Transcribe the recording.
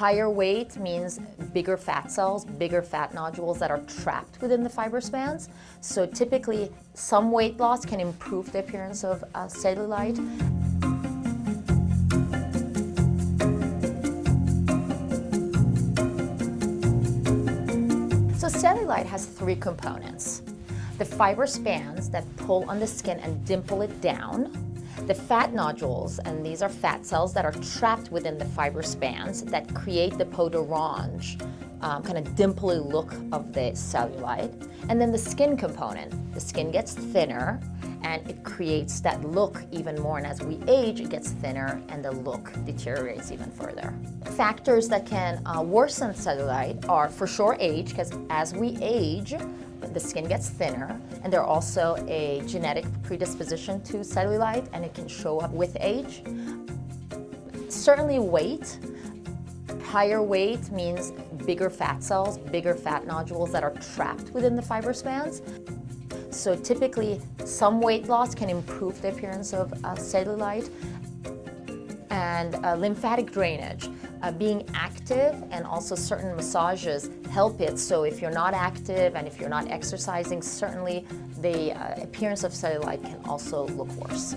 Higher weight means bigger fat cells, bigger fat nodules that are trapped within the fiber spans. So typically, some weight loss can improve the appearance of cellulite. So cellulite has three components. The fiber spans that pull on the skin and dimple it down. The fat nodules, and these are fat cells that are trapped within the fiber spans that create the peau d'orange, kind of dimply look of the cellulite. And then the skin component. The skin gets thinner and it creates that look even more. And as we age, it gets thinner and the look deteriorates even further. Factors that can worsen cellulite are for sure age, because as we age, the skin gets thinner, and there's also a genetic predisposition to cellulite, and it can show up with age. Certainly weight. Higher weight means bigger fat cells, bigger fat nodules that are trapped within the fiber spans. So typically, some weight loss can improve the appearance of cellulite. And lymphatic drainage. Being active and also certain massages help it. So if you're not active and if you're not exercising, certainly the appearance of cellulite can also look worse.